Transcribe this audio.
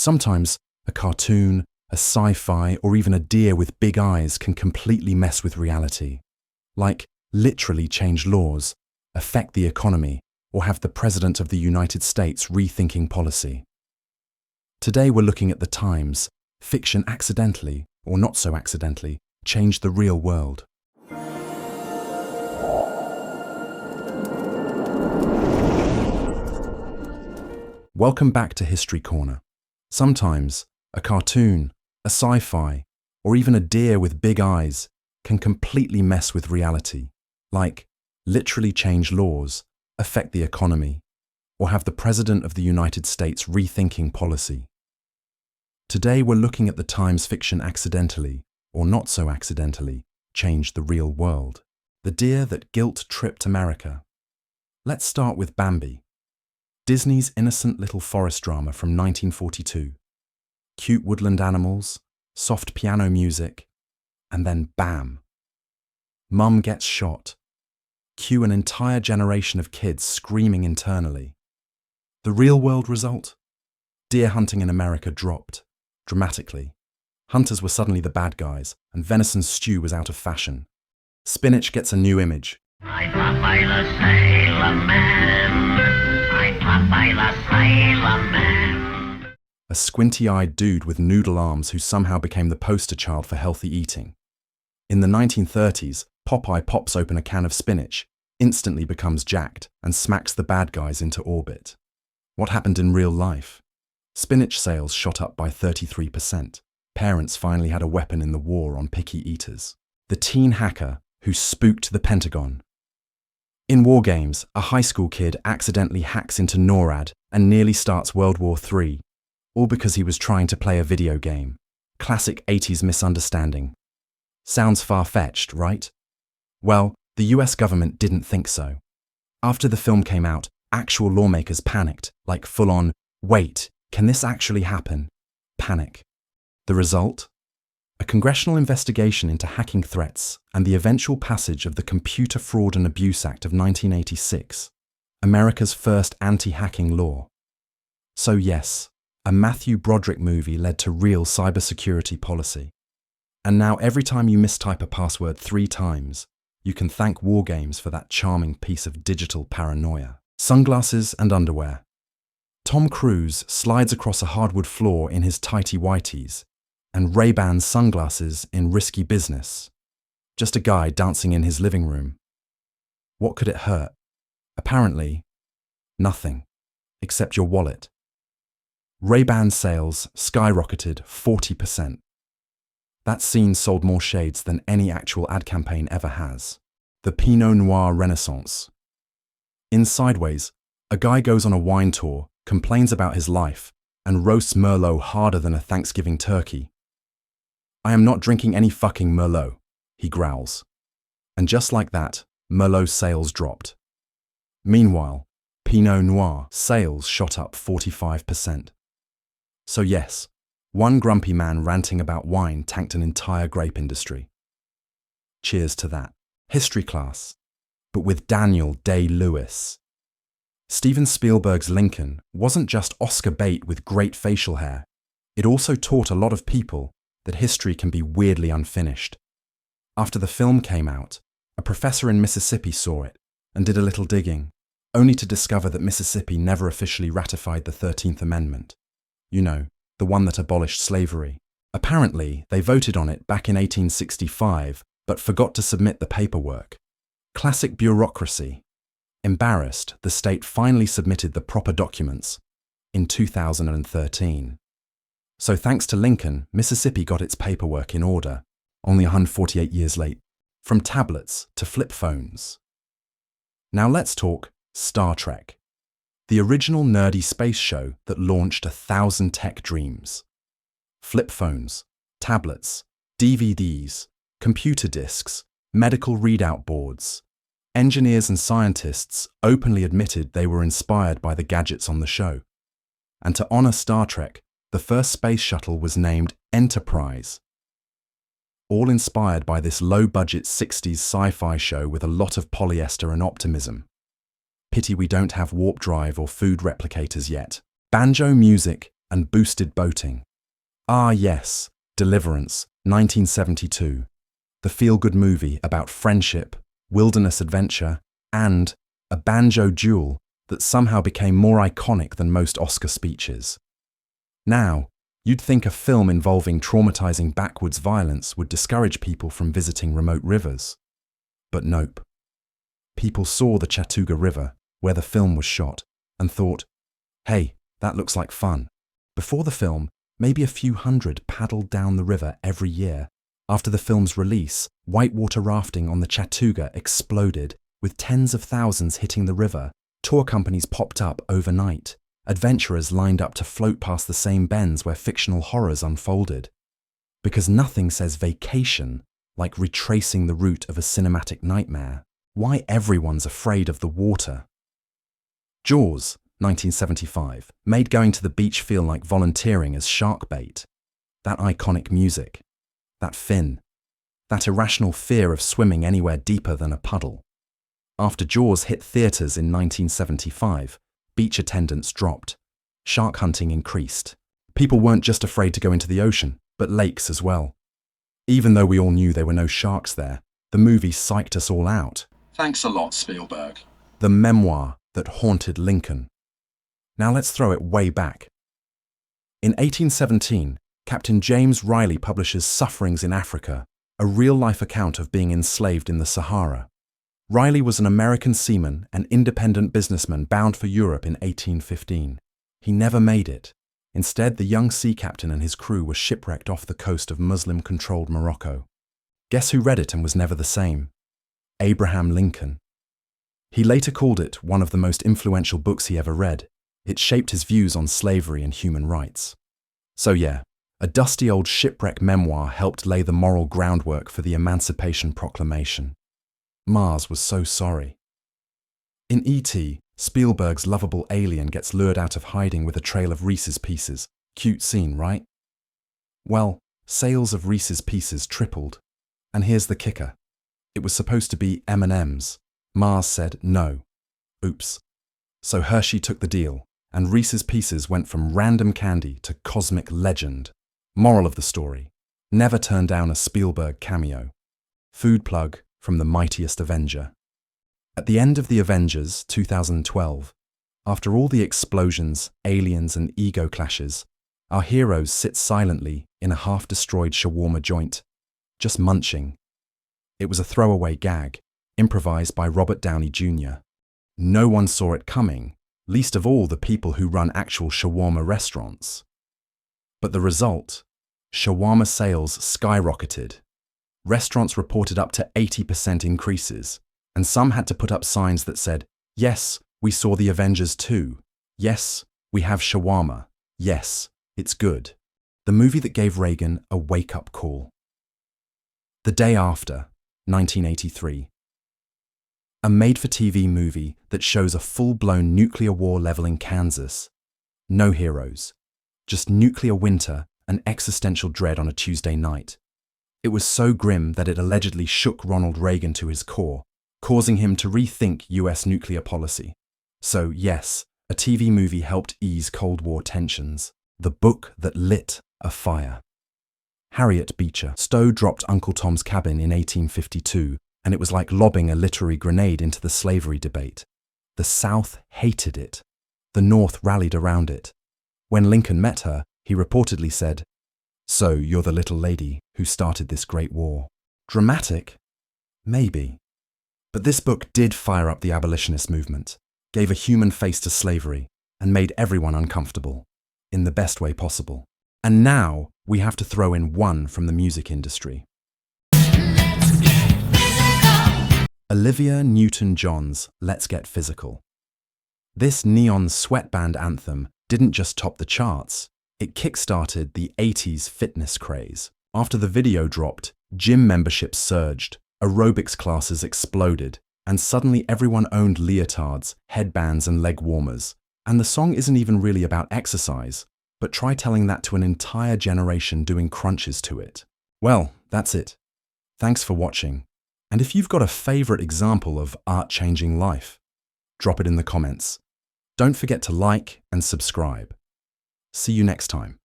Sometimes a cartoon, a sci-fi, or even a deer with big eyes can completely mess with reality. Like literally change laws, affect the economy, or have the President of the United States rethinking policy. Today we're looking at the times fiction accidentally, or not so accidentally, changed the real world. Welcome back to History Corner. Sometimes a cartoon, a sci-fi, or even a deer with big eyes can completely mess with reality, like literally change laws, affect the economy, or have the President of the United States rethinking policy. Today we're looking at the times fiction accidentally, or not so accidentally, changed the real world. The deer that guilt-tripped America. Let's start with Bambi, Disney's innocent little forest drama from 1942. Cute woodland animals, soft piano music, and then bam! Mum gets shot. Cue an entire generation of kids screaming internally. The real-world result? Deer hunting in America dropped, dramatically. Hunters were suddenly the bad guys, and venison stew was out of fashion. Spinach gets a new image. I thought by the sailor man. I thought by the sailor man. A squinty-eyed dude with noodle arms who somehow became the poster child for healthy eating. In the 1930s, Popeye pops open a can of spinach, instantly becomes jacked, and smacks the bad guys into orbit. What happened in real life? Spinach sales shot up by 33%. Parents finally had a weapon in the war on picky eaters. The teen hacker who spooked the Pentagon. In war games, a high school kid accidentally hacks into NORAD and nearly starts World War III, all because he was trying to play a video game. Classic 80s misunderstanding. Sounds far-fetched, right? Well, the US government didn't think so. After the film came out, actual lawmakers panicked, like full-on, wait, can this actually happen? Panic. The result? A congressional investigation into hacking threats and the eventual passage of the Computer Fraud and Abuse Act of 1986, America's first anti-hacking law. So yes, a Matthew Broderick movie led to real cybersecurity policy. And now every time you mistype a password 3 times, you can thank war games for that charming piece of digital paranoia. Sunglasses and underwear. Tom Cruise slides across a hardwood floor in his tighty-whities, and Ray-Ban sunglasses in Risky Business. Just a guy dancing in his living room. What could it hurt? Apparently, nothing, except your wallet. Ray-Ban sales skyrocketed 40%. That scene sold more shades than any actual ad campaign ever has. The Pinot Noir Renaissance. In Sideways, a guy goes on a wine tour, complains about his life, and roasts Merlot harder than a Thanksgiving turkey. I am not drinking any fucking Merlot, he growls. And just like that, Merlot sales dropped. Meanwhile, Pinot Noir sales shot up 45%. So yes, one grumpy man ranting about wine tanked an entire grape industry. Cheers to that. History class, but with Daniel Day-Lewis. Steven Spielberg's Lincoln wasn't just Oscar bait with great facial hair. It also taught a lot of people that history can be weirdly unfinished. After the film came out, a professor in Mississippi saw it and did a little digging, only to discover that Mississippi never officially ratified the 13th Amendment. You know, the one that abolished slavery. Apparently, they voted on it back in 1865, but forgot to submit the paperwork. Classic bureaucracy. Embarrassed, the state finally submitted the proper documents in 2013. So thanks to Lincoln, Mississippi got its paperwork in order, only 148 years late, from tablets to flip phones. Now let's talk Star Trek, the original nerdy space show that launched 1,000 tech dreams. Flip phones, tablets, DVDs, computer disks, medical readout boards. Engineers and scientists openly admitted they were inspired by the gadgets on the show. And to honor Star Trek, the first space shuttle was named Enterprise. All inspired by this low-budget 60s sci-fi show with a lot of polyester and optimism. Pity we don't have warp drive or food replicators yet. Banjo music and boosted boating. Ah yes, Deliverance, 1972. The feel-good movie about friendship, wilderness adventure, and a banjo duel that somehow became more iconic than most Oscar speeches. Now, you'd think a film involving traumatizing backwoods violence would discourage people from visiting remote rivers. But nope. People saw the Chattooga River, where the film was shot, and thought, hey, that looks like fun. Before the film, maybe a few hundred paddled down the river every year. After the film's release, whitewater rafting on the Chattooga exploded, with tens of thousands hitting the river. Tour companies popped up overnight. Adventurers lined up to float past the same bends where fictional horrors unfolded. Because nothing says vacation like retracing the route of a cinematic nightmare. Why everyone's afraid of the water. Jaws, 1975, made going to the beach feel like volunteering as shark bait. That iconic music. That fin. That irrational fear of swimming anywhere deeper than a puddle. After Jaws hit theaters in 1975, beach attendance dropped. Shark hunting increased. People weren't just afraid to go into the ocean, but lakes as well. Even though we all knew there were no sharks there, the movie psyched us all out. Thanks a lot, Spielberg. The memoir that haunted Lincoln. Now let's throw it way back. In 1817, Captain James Riley publishes Sufferings in Africa, a real-life account of being enslaved in the Sahara. Riley was an American seaman and independent businessman bound for Europe in 1815. He never made it. Instead, the young sea captain and his crew were shipwrecked off the coast of Muslim-controlled Morocco. Guess who read it and was never the same? Abraham Lincoln. He later called it one of the most influential books he ever read. It shaped his views on slavery and human rights. So yeah, a dusty old shipwreck memoir helped lay the moral groundwork for the Emancipation Proclamation. Mars was so sorry. In E.T., Spielberg's lovable alien gets lured out of hiding with a trail of Reese's Pieces. Cute scene, right? Well, sales of Reese's Pieces tripled. And here's the kicker. It was supposed to be M&M's. Mars said no. Oops. So Hershey took the deal, and Reese's Pieces went from random candy to cosmic legend. Moral of the story: never turn down a Spielberg cameo. Food plug from the mightiest Avenger. At the end of the Avengers, 2012, after all the explosions, aliens and ego clashes, our heroes sit silently in a half-destroyed shawarma joint, just munching. It was a throwaway gag, improvised by Robert Downey Jr. No one saw it coming, least of all the people who run actual shawarma restaurants. But the result? Shawarma sales skyrocketed. Restaurants reported up to 80% increases, and some had to put up signs that said, yes, we saw the Avengers too. Yes, we have shawarma. Yes, it's good. The movie that gave Reagan a wake-up call. The Day After, 1983. A made-for-TV movie that shows a full-blown nuclear war leveling Kansas. No heroes. Just nuclear winter and existential dread on a Tuesday night. It was so grim that it allegedly shook Ronald Reagan to his core, causing him to rethink US nuclear policy. So yes, a TV movie helped ease Cold War tensions. The book that lit a fire. Harriet Beecher Stowe dropped Uncle Tom's Cabin in 1852, and it was like lobbing a literary grenade into the slavery debate. The South hated it. The North rallied around it. When Lincoln met her, he reportedly said, "So you're the little lady who started this great war." Dramatic? Maybe. But this book did fire up the abolitionist movement, gave a human face to slavery, and made everyone uncomfortable, in the best way possible. And now we have to throw in one from the music industry. Olivia Newton-John's Let's Get Physical. This neon sweatband anthem didn't just top the charts, it kickstarted the 80s fitness craze. After the video dropped, gym memberships surged, aerobics classes exploded, and suddenly everyone owned leotards, headbands and leg warmers. And the song isn't even really about exercise, but try telling that to an entire generation doing crunches to it. Well, that's it. Thanks for watching. And if you've got a favorite example of art changing life, drop it in the comments. Don't forget to like and subscribe. See you next time.